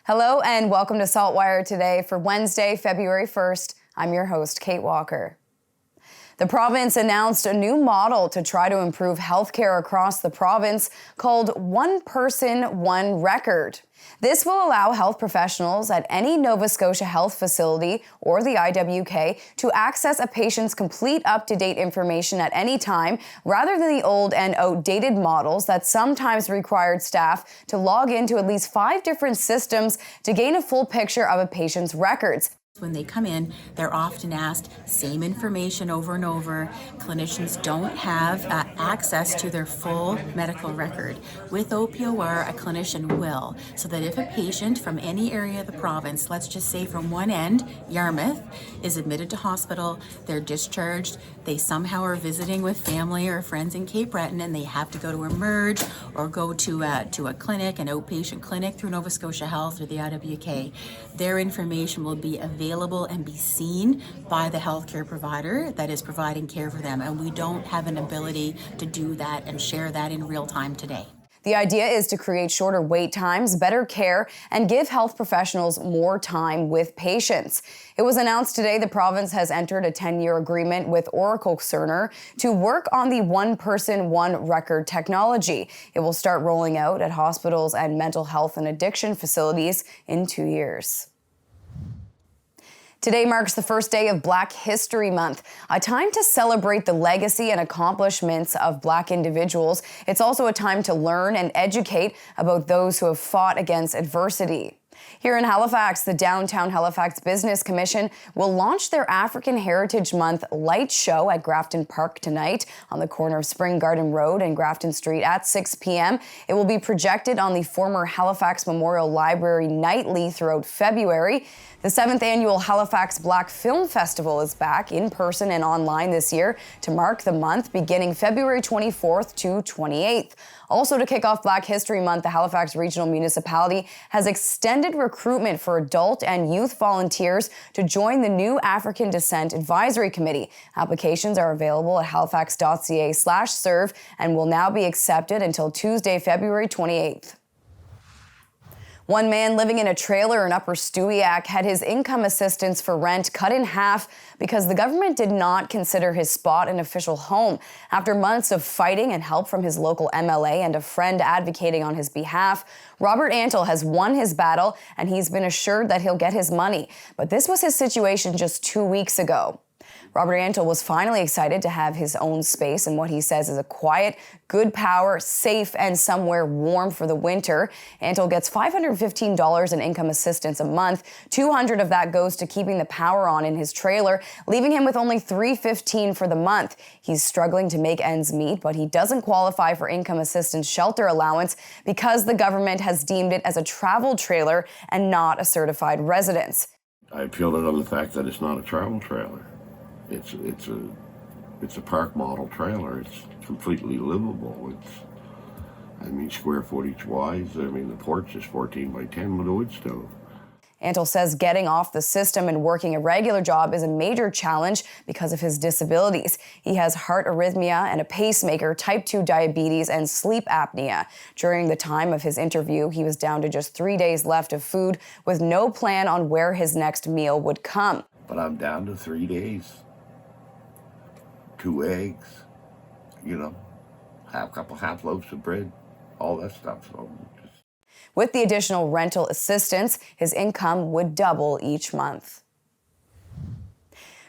Hello and welcome to SaltWire today for Wednesday, February 1st. I'm your host, Kate Walker. The province announced a new model to try to improve healthcare across the province called One Person, One Record. This will allow health professionals at any Nova Scotia health facility or the IWK to access a patient's complete up-to-date information at any time, rather than the old and outdated models that sometimes required staff to log into at least 5 different systems to gain a full picture of a patient's records. When they come in, they're often asked same information over and over. Clinicians don't have access to their full medical record. With OPOR, a clinician will, so that if a patient from any area of the province, let's just say from one end, Yarmouth, is admitted to hospital, they're discharged, they somehow are visiting with family or friends in Cape Breton and they have to go to Emerge or go to a clinic, an outpatient clinic through Nova Scotia Health or the IWK, their information will be available and be seen by the healthcare provider that is providing care for them. And we don't have an ability to do that and share that in real time today. The idea is to create shorter wait times, better care, and give health professionals more time with patients. It was announced today the province has entered a 10-year agreement with Oracle Cerner to work on the One Person, One Record technology. It will start rolling out at hospitals and mental health and addiction facilities in 2 years. Today marks the first day of Black History Month, a time to celebrate the legacy and accomplishments of Black individuals. It's also a time to learn and educate about those who have fought against adversity. Here in Halifax, the Downtown Halifax Business Commission will launch their African Heritage Month light show at Grafton Park tonight on the corner of Spring Garden Road and Grafton Street at 6 p.m. It will be projected on the former Halifax Memorial Library nightly throughout February. The 7th annual Halifax Black Film Festival is back in person and online this year to mark the month beginning February 24th to 28th. Also, to kick off Black History Month, the Halifax Regional Municipality has extended recruitment for adult and youth volunteers to join the new African Descent Advisory Committee. Applications are available at halifax.ca/serve and will now be accepted until Tuesday, February 28th. One man living in a trailer in Upper Stewiacke had his income assistance for rent cut in half because the government did not consider his spot an official home. After months of fighting and help from his local MLA and a friend advocating on his behalf, Robert Antle has won his battle and he's been assured that he'll get his money. But this was his situation just 2 weeks ago. Robert Antle was finally excited to have his own space in what he says is a quiet, good power, safe, and somewhere warm for the winter. Antle gets $515 in income assistance a month. $200 of that goes to keeping the power on in his trailer, leaving him with only $315 for the month. He's struggling to make ends meet, but he doesn't qualify for income assistance shelter allowance because the government has deemed it as a travel trailer and not a certified residence. I appealed it on the fact that it's not a travel trailer. It's a park model trailer. It's completely livable. Square footage wise, the porch is 14 by 10 with a wood stove. Antle says getting off the system and working a regular job is a major challenge because of his disabilities. He has heart arrhythmia and a pacemaker, type 2 diabetes, and sleep apnea. During the time of his interview, he was down to just 3 days left of food with no plan on where his next meal would come. But I'm down to 3 days. 2 eggs, half loaves of bread, all that stuff. So with the additional rental assistance, his income would double each month.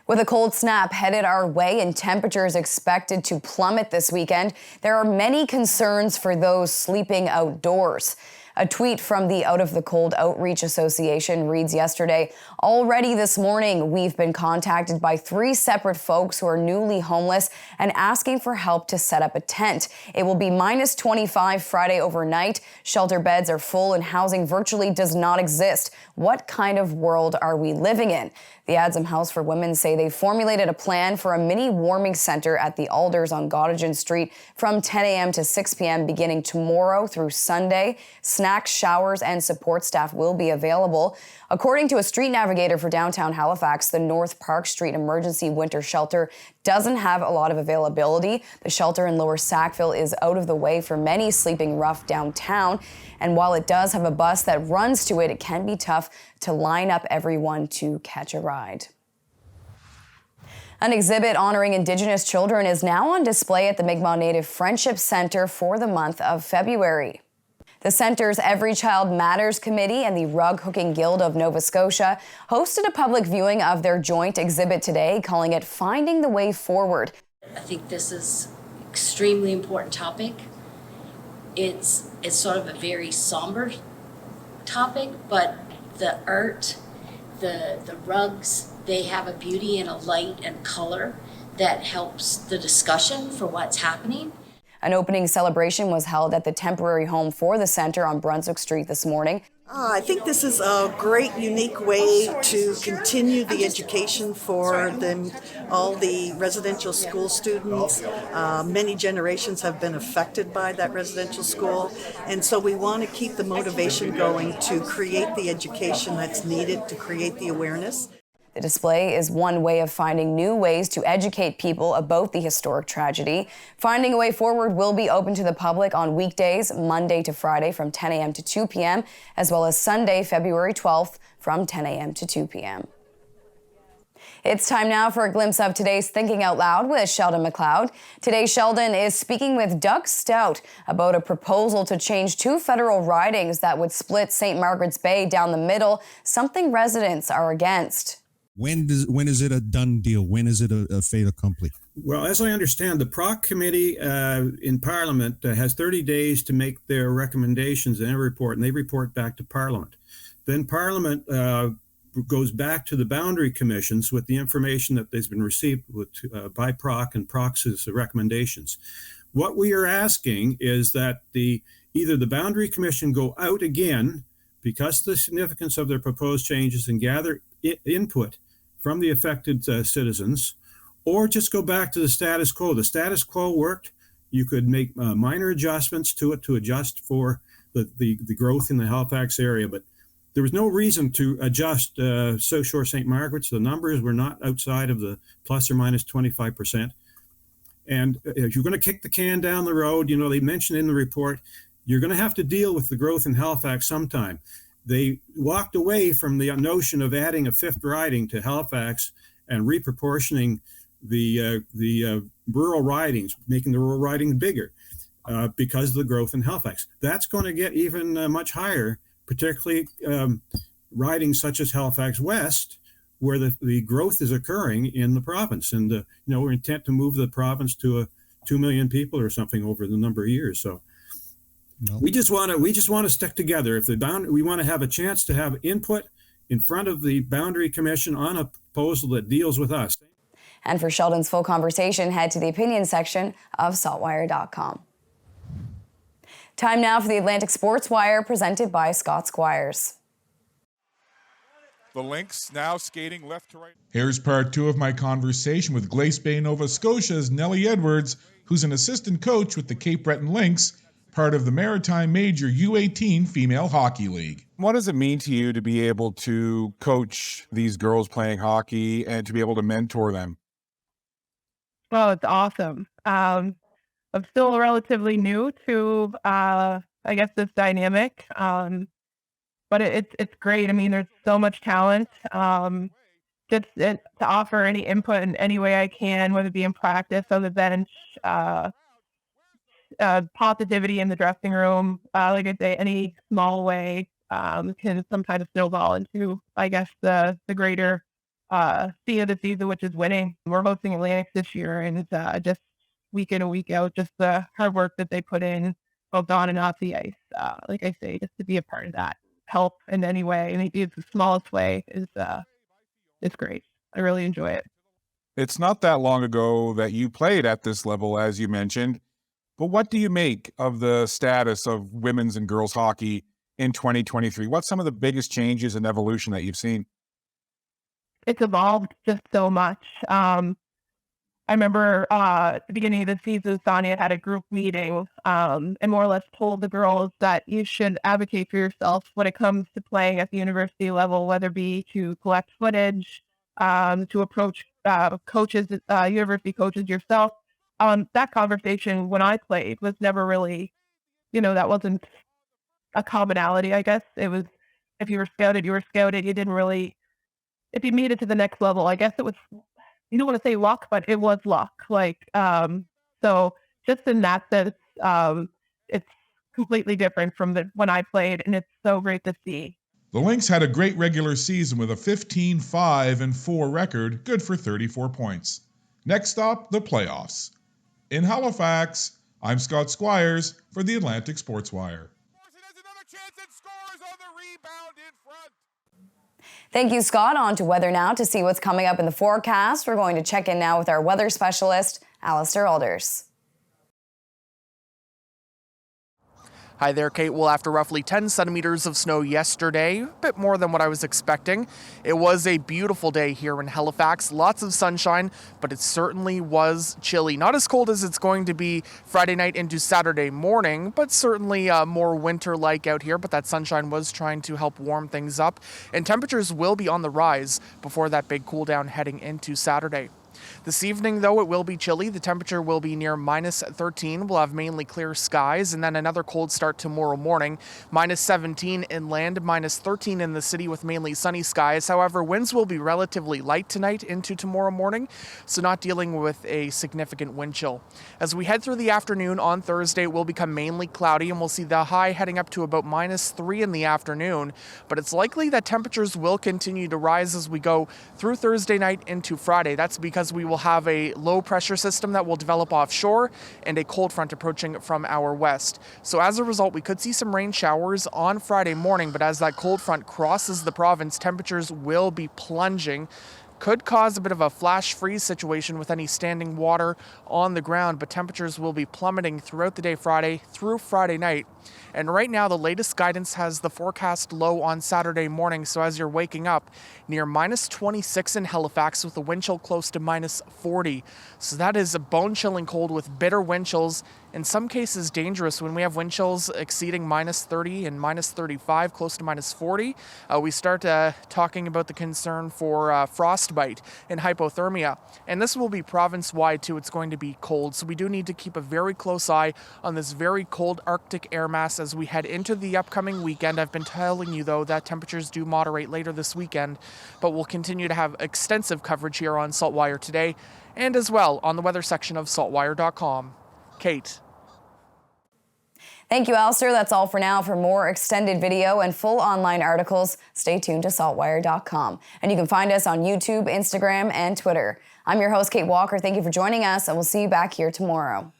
With a cold snap headed our way and temperatures expected to plummet this weekend, there are many concerns for those sleeping outdoors. A tweet from the Out of the Cold Outreach Association reads yesterday, "Already this morning, we've been contacted by 3 separate folks who are newly homeless and asking for help to set up a tent. It will be -25 Friday overnight. Shelter beds are full and housing virtually does not exist. What kind of world are we living in?" The Adsum House for Women say they formulated a plan for a mini warming center at the Alders on Gottingen Street from 10 a.m. to 6 p.m. beginning tomorrow through Sunday. snacks, showers, and support staff will be available. According to a street navigator for downtown Halifax, the North Park Street Emergency Winter Shelter doesn't have a lot of availability. The shelter in Lower Sackville is out of the way for many sleeping rough downtown. And while it does have a bus that runs to it, it can be tough to line up everyone to catch a ride. An exhibit honoring Indigenous children is now on display at the Mi'kmaq Native Friendship Centre for the month of February. The centre's Every Child Matters Committee and the Rug Hooking Guild of Nova Scotia hosted a public viewing of their joint exhibit today, calling it Finding the Way Forward. I think this is an extremely important topic. It's sort of a very somber topic, but the art, the rugs, they have a beauty and a light and color that helps the discussion for what's happening. An opening celebration was held at the temporary home for the centre on Brunswick Street this morning. I think this is a great, unique way to continue the education for all the residential school students. Many generations have been affected by that residential school, and so we want to keep the motivation going to create the education that's needed to create the awareness. The display is one way of finding new ways to educate people about the historic tragedy. Finding a Way Forward will be open to the public on weekdays, Monday to Friday from 10 a.m. to 2 p.m., as well as Sunday, February 12th from 10 a.m. to 2 p.m. It's time now for a glimpse of today's Thinking Out Loud with Sheldon McLeod. Today, Sheldon is speaking with Doug Stout about a proposal to change 2 federal ridings that would split St. Margaret's Bay down the middle, something residents are against. When is it a done deal? When is it a fait accompli? Well, as I understand, the PROC committee in Parliament has 30 days to make their recommendations in a report, and they report back to Parliament. Then Parliament goes back to the boundary commissions with the information that has been received by PROC and PROC's recommendations. What we are asking is that either the boundary commission go out again because of the significance of their proposed changes and gather input from the affected citizens, or just go back to the status quo. The status quo worked. You could make minor adjustments to it to adjust for the growth in the Halifax area, but there was no reason to adjust South Shore St. Margaret's. The numbers were not outside of the plus or minus 25%. And if you're going to kick the can down the road, they mentioned in the report, you're going to have to deal with the growth in Halifax sometime. They walked away from the notion of adding a 5th riding to Halifax and reproportioning the rural ridings, making the rural ridings bigger because of the growth in Halifax. That's going to get even much higher, particularly ridings such as Halifax West, where the growth is occurring in the province. And we're intent to move the province to 2 million people or something over the number of years. So. Well, we just want to stick together. If we want to have a chance to have input in front of the Boundary Commission on a proposal that deals with us. And for Sheldon's full conversation, head to the opinion section of saltwire.com. Time now for the Atlantic Sports Wire, presented by Scott Squires. The Lynx now skating left to right. Here's part 2 of my conversation with Glace Bay, Nova Scotia's Nellie Edwards, who's an assistant coach with the Cape Breton Lynx, part of the Maritime Major U18 Female Hockey League. What does it mean to you to be able to coach these girls playing hockey and to be able to mentor them? Well, it's awesome. I'm still relatively new to, this dynamic, but it's great. I mean, there's so much talent. Just to offer any input in any way I can, whether it be in practice, on the bench, positivity in the dressing room, like I say, any small way can sometimes snowball into, the greater theme of the season, which is winning. We're hosting Atlantic this year, and it's just week in and week out, just the hard work that they put in, both on and off the ice. Like I say, just to be a part of that, help in any way, and maybe it's the smallest way, is great. I really enjoy it. It's not that long ago that you played at this level, as you mentioned. But what do you make of the status of women's and girls hockey in 2023? What's some of the biggest changes and evolution that you've seen? It's evolved just so much. I remember at the beginning of the season, Sonia had a group meeting and more or less told the girls that you should advocate for yourself when it comes to playing at the university level, whether it be to collect footage, to approach coaches, university coaches yourself. That conversation when I played was never really, that wasn't a commonality, I guess. It was, if you were scouted, you were scouted. You didn't really, if you made it to the next level, I guess it was, you don't want to say luck, but it was luck. So just in that sense, it's completely different from when I played, and it's so great to see. The Lynx had a great regular season with a 15-5-4 record, good for 34 points. Next stop, the playoffs. In Halifax, I'm Scott Squires for the Atlantic Sports Wire. Thank you, Scott. On to weather now to see what's coming up in the forecast. We're going to check in now with our weather specialist, Alistair Alders. Hi there, Kate. Well, after roughly 10 centimeters of snow yesterday, a bit more than what I was expecting, it was a beautiful day here in Halifax. Lots of sunshine, but it certainly was chilly. Not as cold as it's going to be Friday night into Saturday morning, but certainly more winter-like out here. But that sunshine was trying to help warm things up, and temperatures will be on the rise before that big cool down heading into Saturday. This evening, though, it will be chilly. The temperature will be near minus 13. We'll have mainly clear skies, and then another cold start tomorrow morning. Minus 17 inland, minus 13 in the city with mainly sunny skies. However, winds will be relatively light tonight into tomorrow morning, so not dealing with a significant wind chill. As we head through the afternoon on Thursday, it will become mainly cloudy, and we'll see the high heading up to about minus 3 in the afternoon. But it's likely that temperatures will continue to rise as we go through Thursday night into Friday. That's because we will have a low pressure system that will develop offshore and a cold front approaching from our west. So as a result, we could see some rain showers on Friday morning, but as that cold front crosses the province, temperatures will be plunging. Could cause a bit of a flash freeze situation with any standing water on the ground, but temperatures will be plummeting throughout the day Friday through Friday night. And right now, the latest guidance has the forecast low on Saturday morning, so as you're waking up, near minus 26 in Halifax with a wind chill close to minus 40. So that is a bone-chilling cold with bitter wind chills, in some cases dangerous. When we have wind chills exceeding minus 30 and minus 35, close to minus 40, we start talking about the concern for frostbite and hypothermia. And this will be province-wide too. It's going to be cold, so we do need to keep a very close eye on this very cold Arctic air mass as we head into the upcoming weekend. I've been telling you, though, that temperatures do moderate later this weekend, but we'll continue to have extensive coverage here on SaltWire today and as well on the weather section of saltwire.com. Kate. Thank you, Alistair. That's all for now. For more extended video and full online articles, stay tuned to saltwire.com. And you can find us on YouTube, Instagram, and Twitter. I'm your host, Kate Walker. Thank you for joining us, and we'll see you back here tomorrow.